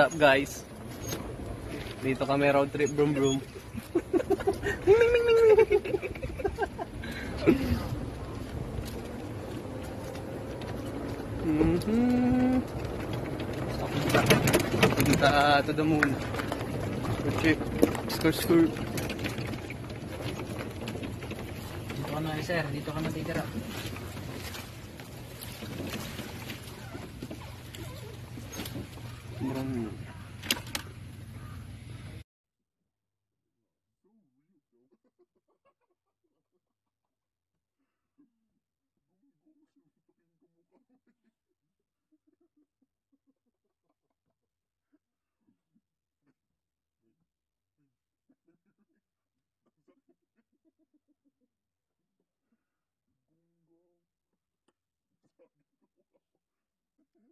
up guys? Dito kami road trip brum brum. Punta to the moon. Road trip. Skur. Dito ka na sir, dito ka na titira. Brum.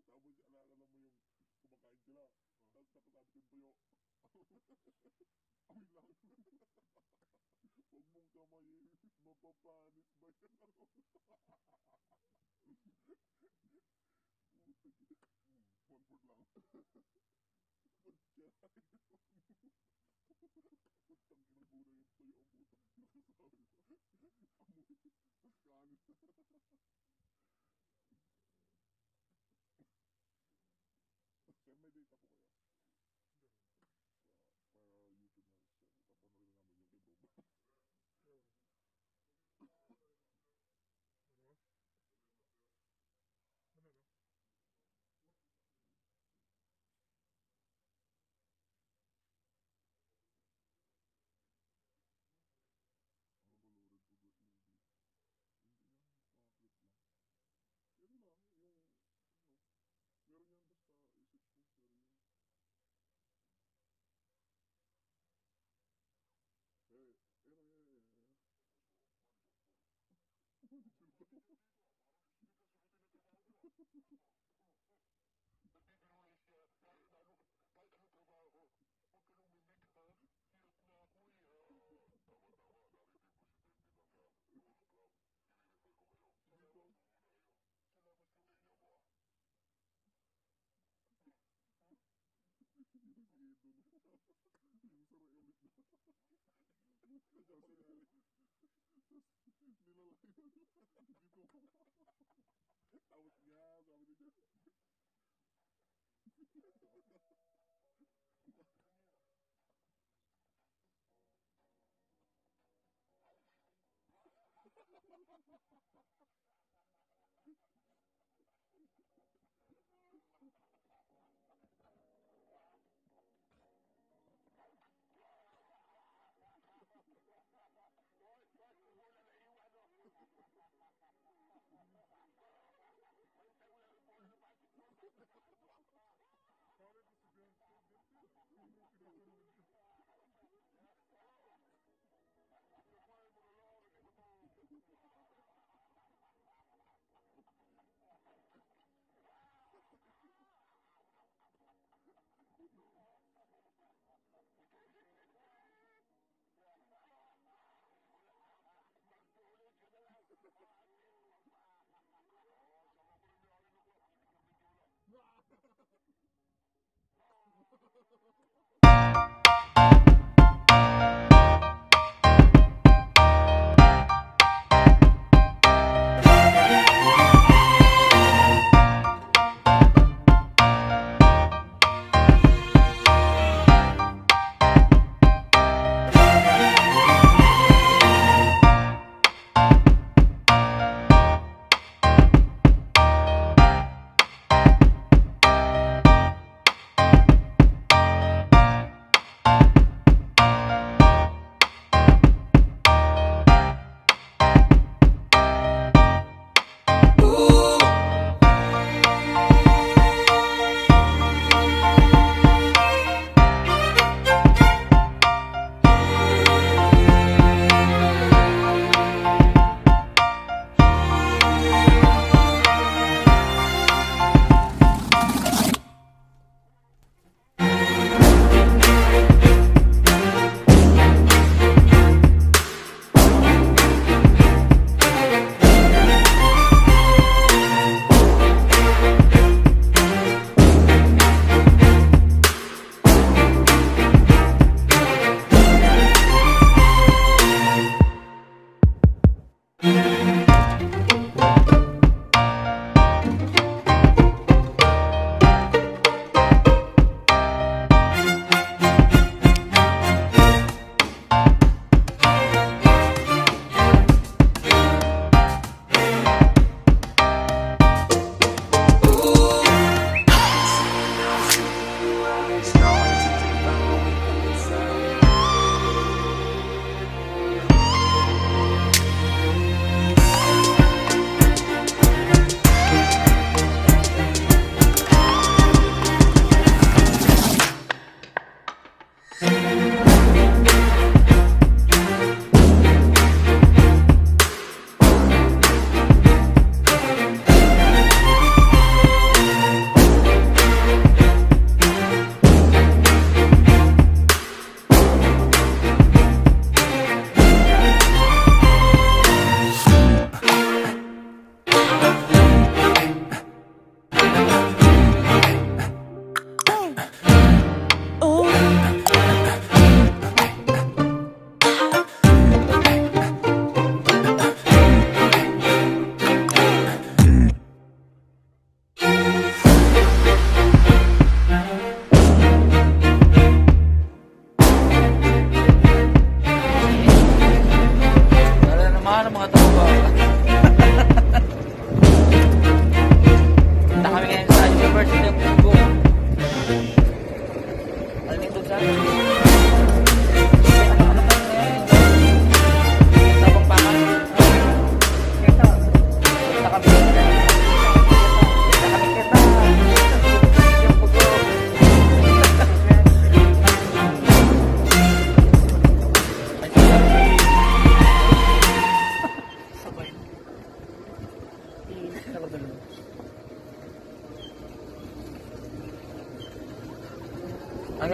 Tapos alala mo yung kumakain sila. Tapos nakasabi yung tuyo. Amoy lang. Huwag mong kamayin. Mapapanis ba yan ako? One foot lang. Putang inang gulay yung tuyo ang puto. Nakasabi ko. Amoy. Kanis. Sir, may data po kayo? Para YouTube na sir, papanorin namin yung kay Bob. Ano ba loaded to the English? Hindi yan, clip lang. Yan lang, yung, ano, meron yan basta i-search mo, meron yan. Eh. Yung saro ulit na. Nilalaki na. Dito. Tapos niya, sabi niya.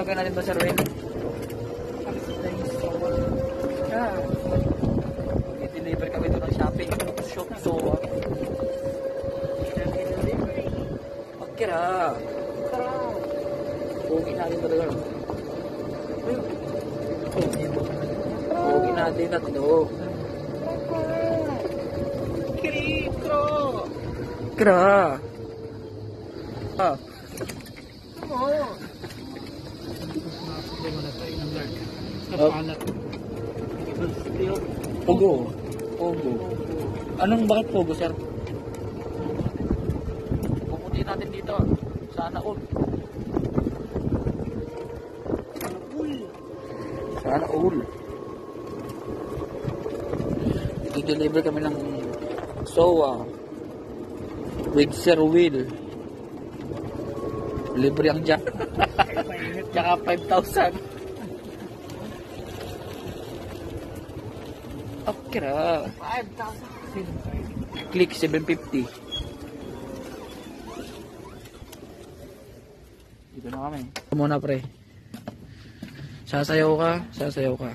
Tanongin natin ba, Sir Will? Yeah. I-deliver kami doon ng shopping shop. So, pagkira. Pogi natin talaga. Pogi natin tatlo. Kira. Ah. Pogo. Pogo. Bakit Pogo, sir? Pupuntiin natin dito. Sana all. Sana all. I-deliver kami ng SOA with Sir Will. Libre ang jack. Tsaka 5,000. Okay na. 5,000. Click 750. Dito na kami. Muna pre. Sasayaw ka. Sasayaw ka.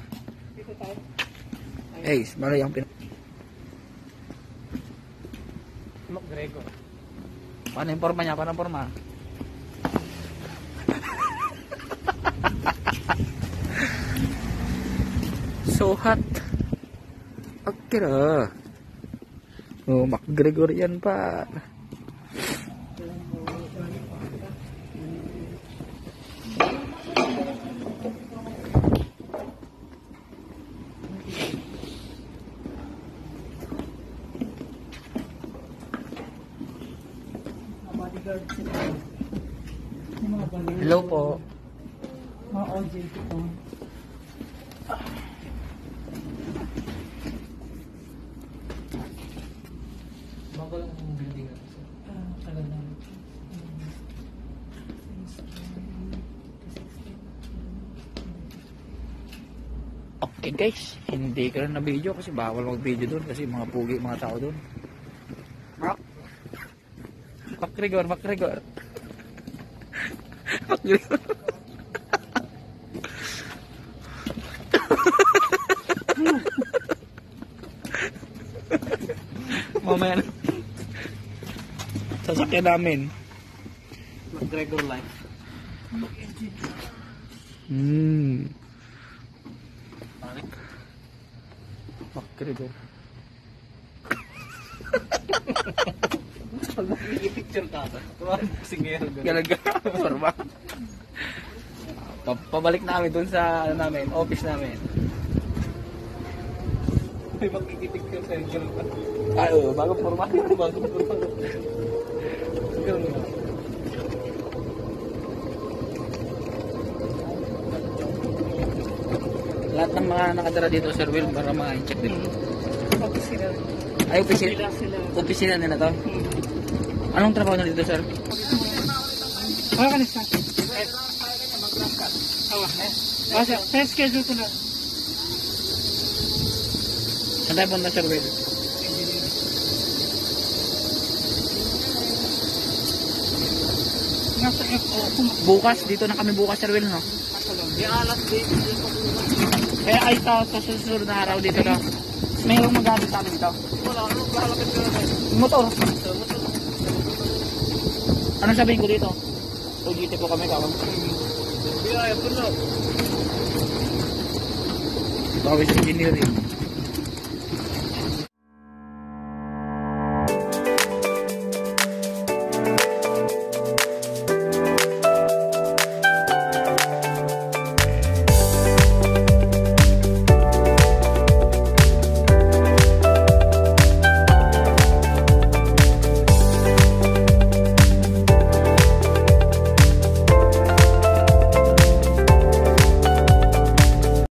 Eh, malay ang Grego. Paano yung forma niya? Paano yung forma? So hot. Okay na. Oh, McGregor yan pa. Hello po. Mga OJ ko. Magandang building na. Tagal na. Okay guys, hindi ka na video kasi bawal mag-video doon kasi mga pugi mga tao doon. McGregor. McGregor. Mamaya na. Sasakyan namin. McGregor life. McGregor. Pag makikipicture ka, singero gano'n. Galaga. Forma. Pabalik namin dun sa namin, office namin. May makikipicture sa'yo, gano'n ka. Ay, bagong forma. Bagong puro. Gano'n ka. Lahat ng mga nakatira dito, Sir Will, para ma-check din. Ay, opisina nila to. Anong trabaho na dito, sir? Wala ka na sa akin. Sa schedule ko na. Saan tayo punta, Sir Will? Nasa FO. Bukas, dito na kami bukas, Sir Will, no? Di alas din. Kaya ay sa susunod na araw dito, no? Mayroong magamit sa amin dito. Wala, lalapit ko na tayo. Motor. Anong sabihin ko dito? OJT po kami, kawang. Biyaya po na. Bawis engineering.